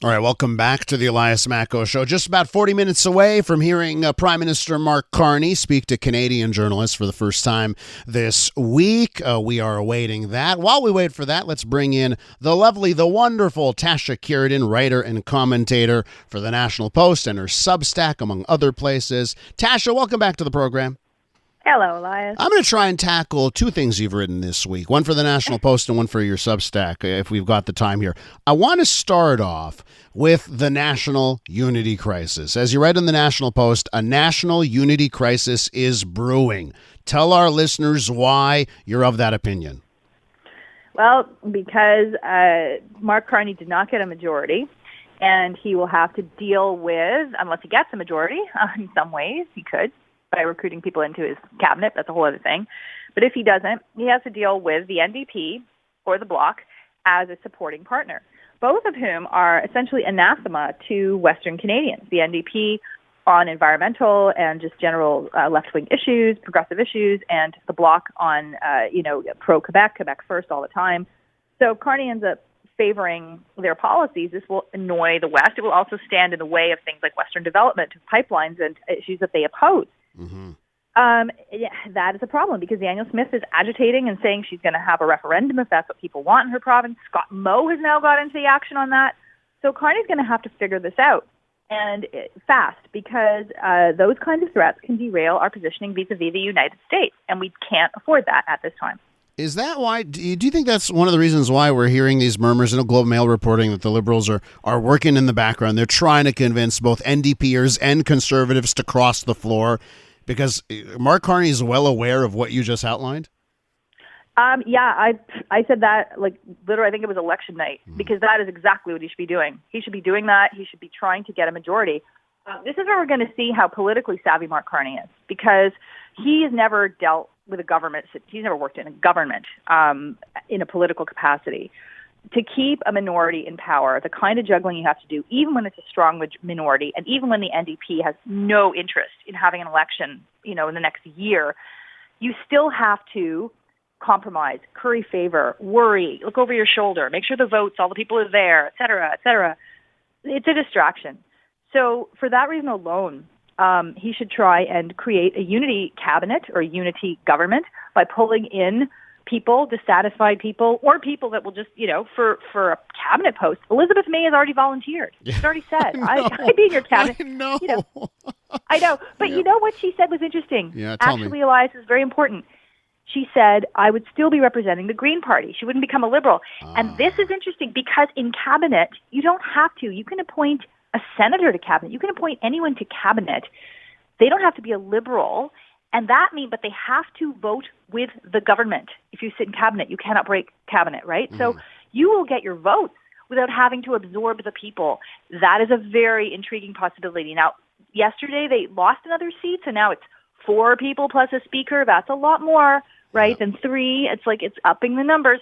All right, welcome back to the Elias Makos Show. Just about 40 minutes away from hearing Prime Minister Mark Carney speak to Canadian journalists for the first time this week. We are awaiting that. While we wait for that, let's bring in the lovely, the wonderful Tasha Kheiriddin, writer and commentator for the National Post and her Substack, among other places. Tasha, welcome back to the program. Hello, Elias. I'm going to try and tackle two things you've written this week, one for the National Post and one for your Substack, if we've got the time here. I want to start off with the national unity crisis. As you read in the National Post, a national unity crisis is brewing. Tell our listeners why you're of that opinion. Well, because Mark Carney did not get a majority, and he will have to deal with, unless he gets a majority, in some ways he could, by recruiting people into his cabinet. That's a whole other thing. But if he doesn't, he has to deal with the NDP or the Bloc as a supporting partner, both of whom are essentially anathema to Western Canadians. The NDP on environmental and just general left-wing issues, progressive issues, and the Bloc on, pro-Quebec, Quebec first all the time. So Carney ends up favoring their policies. This will annoy the West. It will also stand in the way of things like Western development, pipelines, and issues that they oppose. Mm-hmm. That is a problem because Danielle Smith is agitating and saying she's going to have a referendum if that's what people want in her province. Scott Moe has now got into the action on that. So Carney's going to have to figure this out, and fast, because those kinds of threats can derail our positioning vis-a-vis the United States, and we can't afford that at this time. Is that why? Do you think that's one of the reasons why we're hearing these murmurs in Globe Mail reporting that the Liberals are working in the background? They're trying to convince both NDPers and Conservatives to cross the floor because Mark Carney is well aware of what you just outlined? I said that, like, literally, I think it was election night, because that is exactly what he should be doing. He should be doing that. He should be trying to get a majority. This is where we're going to see how politically savvy Mark Carney is, because he has never dealt with a government. He's never worked in a government in a political capacity. To keep a minority in power, the kind of juggling you have to do, even when it's a strong minority, and even when the NDP has no interest in having an election, in the next year, you still have to compromise, curry favor, worry, look over your shoulder, make sure the votes, all the people are there, et cetera, et cetera. It's a distraction. So for that reason alone, he should try and create a unity cabinet or a unity government by pulling in people, dissatisfied people, or people that will just, for a cabinet post. Elizabeth May has already volunteered. She's already said, I'd be in your cabinet. I know. I know. But you know what she said was interesting? Yeah, tell me. Actually, Elias, is very important. She said, I would still be representing the Green Party. She wouldn't become a Liberal. And this is interesting because in cabinet, you don't have to. You can appoint a senator to cabinet. You can appoint anyone to cabinet. They don't have to be a Liberal. And that means, but they have to vote with the government. If you sit in cabinet, you cannot break cabinet, right? Mm-hmm. So you will get your votes without having to absorb the people. That is a very intriguing possibility. Now, yesterday they lost another seat, so now it's 4 people plus a speaker. That's a lot more, right, than 3. It's like it's upping the numbers.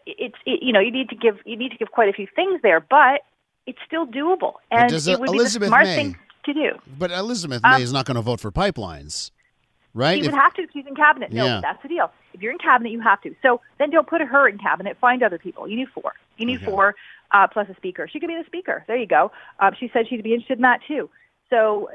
You need to give quite a few things there, but it's still doable, and it would be the smart thing to do. But Elizabeth May is not going to vote for pipelines, right? She would have to if she's in cabinet. No, that's the deal. If you're in cabinet, you have to. So then don't put her in cabinet. Find other people. You need 4. You need 4 plus a speaker. She could be the speaker. There you go. She said she'd be interested in that too. So,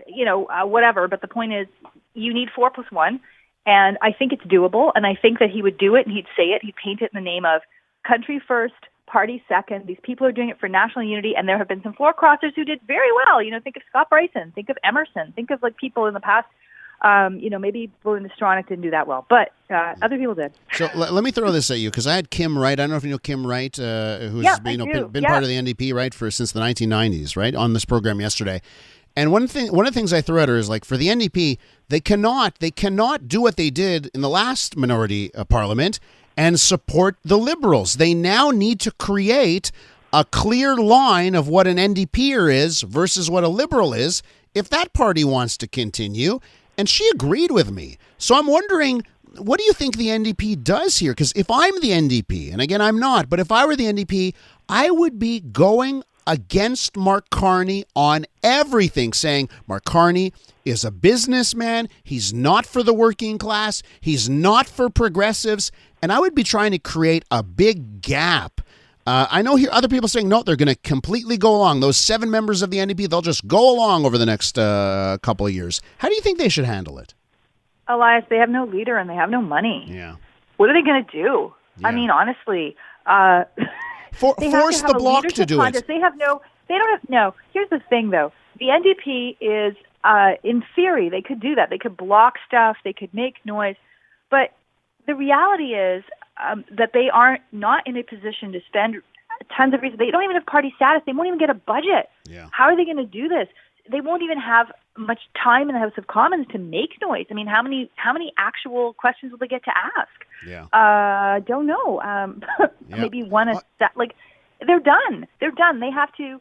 whatever. But the point is, you need 4 plus 1. And I think it's doable. And I think that he would do it and he'd say it. He'd paint it in the name of country first, party second. These people are doing it for national unity. And there have been some floor crossers who did very well. Think of Scott Bryson. Think of Emerson. Think of people in the past. Maybe William Stronach didn't do that well, but other people did. So let me throw this at you, because I had Kim Wright. I don't know if you know Kim Wright, who's been part of the NDP, right, since the 1990s, right, on this program yesterday. And one of the things I threw at her is, like, for the NDP, they cannot do what they did in the last minority parliament and support the Liberals. They now need to create a clear line of what an NDPer is versus what a Liberal is if that party wants to continue. And she agreed with me. So I'm wondering, what do you think the NDP does here? Because if I'm the NDP, and again, I'm not, but if I were the NDP, I would be going against Mark Carney on everything, saying Mark Carney is a businessman. He's not for the working class. He's not for progressives. And I would be trying to create a big gap I know here other people saying, no, they're going to completely go along. Those 7 members of the NDP, they'll just go along over the next couple of years. How do you think they should handle it? Elias, they have no leader and they have no money. Yeah. What are they going to do? Yeah. I mean, honestly, force the bloc to do it. They don't have, no. Here's the thing, though. The NDP is, in theory, they could do that. They could block stuff. They could make noise. But the reality is that they are not in a position to spend tons of reasons. They don't even have party status. They won't even get a budget. Yeah. How are they going to do this? They won't even have much time in the House of Commons to make noise. I mean, how many actual questions will they get to ask? Yeah. Don't know. Maybe one. They're done. They're done. They have to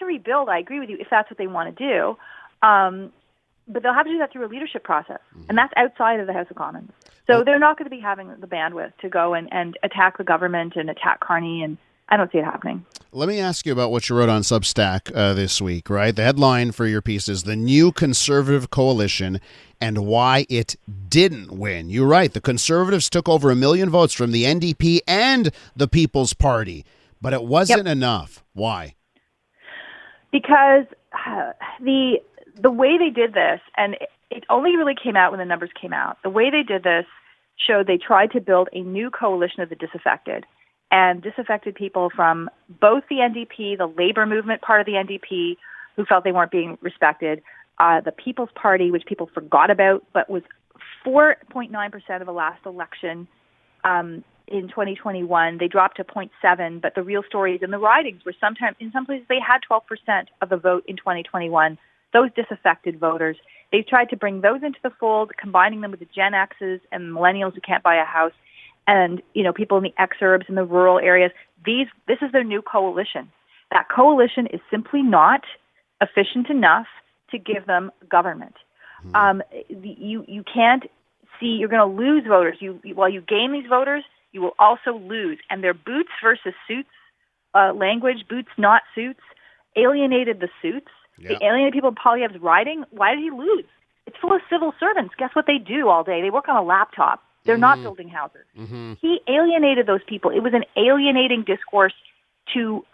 rebuild. I agree with you if that's what they want to do. But they'll have to do that through a leadership process, and that's outside of the House of Commons. So they're not going to be having the bandwidth to go and attack the government and attack Carney, and I don't see it happening. Let me ask you about what you wrote on Substack this week, right? The headline for your piece is The New Conservative Coalition and Why It Didn't Win. You're right. The Conservatives took over 1 million votes from the NDP and the People's Party, but it wasn't enough. Why? Because the way they did this, and it only really came out when the numbers came out, the way they did this showed they tried to build a new coalition of the disaffected. And disaffected people from both the NDP, the labor movement part of the NDP, who felt they weren't being respected, the People's Party, which people forgot about, but was 4.9% of the last election in 2021. They dropped to 0.7%, but the real story is in the ridings, where sometimes in some places they had 12% of the vote in 2021. Those disaffected voters, they've tried to bring those into the fold, combining them with the Gen Xs and millennials who can't buy a house, and people in the exurbs in the rural areas. This is their new coalition. That coalition is simply not efficient enough to give them government. You can't see you're going to lose voters. While you gain these voters, you will also lose. And their boots versus suits language, boots not suits, alienated the suits. They alienated people in Poilievre's riding. Why did he lose? It's full of civil servants. Guess what they do all day? They work on a laptop. They're not building houses. He alienated those people. It was an alienating discourse to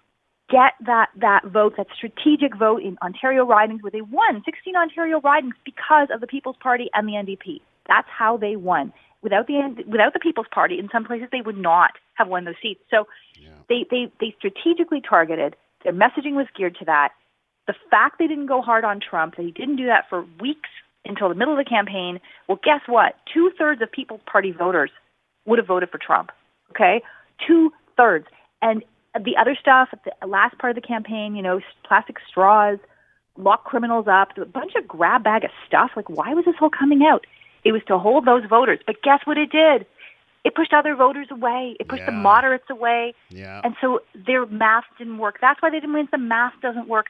get that vote, that strategic vote in Ontario ridings, where they won 16 Ontario ridings because of the People's Party and the NDP. That's how they won. Without the People's Party, in some places they would not have won those seats. So they strategically targeted. Their messaging was geared to that. The fact they didn't go hard on Trump, that he didn't do that for weeks until the middle of the campaign, well, guess what? 2/3 of People's Party voters would have voted for Trump, okay? 2/3. And the other stuff, the last part of the campaign, plastic straws, lock criminals up, a bunch of grab bag of stuff. Like, why was this whole coming out? It was to hold those voters. But guess what it did? It pushed other voters away. It pushed the moderates away. Yeah. And so their math didn't work. That's why they didn't win. The math doesn't work.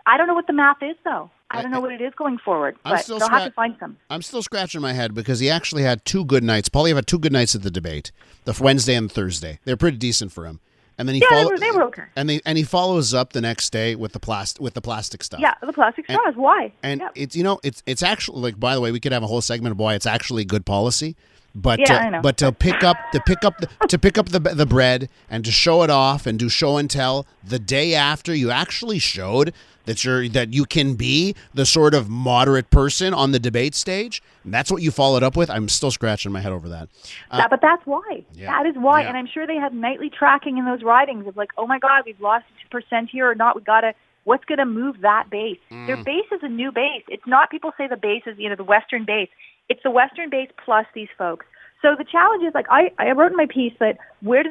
I don't know what the math is, though. I don't know what it is going forward, but they'll have to find some. I'm still scratching my head because he actually had 2 good nights. Poilievre had 2 good nights at the debate, the Wednesday and Thursday. They're pretty decent for him. And then they were okay. And he follows up the next day with the plastic stuff. Yeah, the plastic straws. Why? And it's actually, like, by the way, we could have a whole segment of why it's actually good policy. But I know. But to pick up the bread and to show it off and do show and tell the day after you actually showed that you can be the sort of moderate person on the debate stage. And that's what you followed up with. I'm still scratching my head over that. But that's why. Yeah. That is why. Yeah. And I'm sure they had nightly tracking in those ridings of like, oh my God, we've lost 2% here or not. What's going to move that base? Their base is a new base. It's not, people say the base is, the Western base. It's the Western base plus these folks. So the challenge is, like, I wrote in my piece that what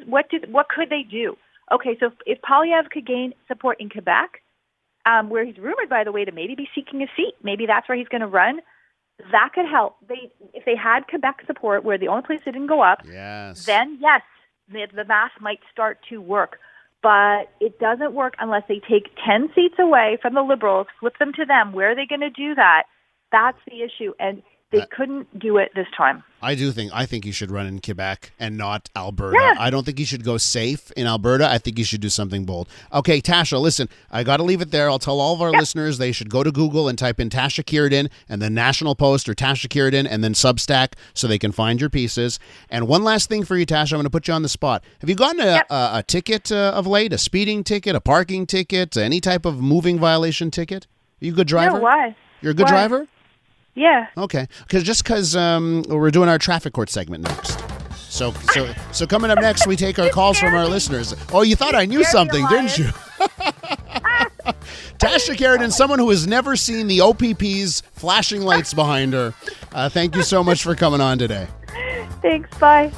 could they do? Okay, so if Poilievre could gain support in Quebec, where he's rumored, by the way, to maybe be seeking a seat, maybe that's where he's going to run, that could help. If they had Quebec support, where the only place they didn't go up, then yes, the math might start to work. But it doesn't work unless they take 10 seats away from the Liberals, flip them to them. Where are they going to do that? That's the issue. And They couldn't do it this time. I think you should run in Quebec and not Alberta. Yeah. I don't think you should go safe in Alberta. I think you should do something bold. Okay, Tasha, listen, I got to leave it there. I'll tell all of our listeners they should go to Google and type in Tasha Kheiriddin and then National Post or Tasha Kheiriddin and then Substack so they can find your pieces. And one last thing for you, Tasha, I'm going to put you on the spot. Have you gotten a ticket of late, a speeding ticket, a parking ticket, any type of moving violation ticket? Are you a good driver? No, why? You're a good driver? Yeah. Okay, because we're doing our traffic court segment next. So coming up next, we take our calls from our listeners. Oh, you thought I knew something, didn't you? Tasha Kheiriddin, someone who has never seen the OPP's flashing lights behind her. Thank you so much for coming on today. Thanks. Bye.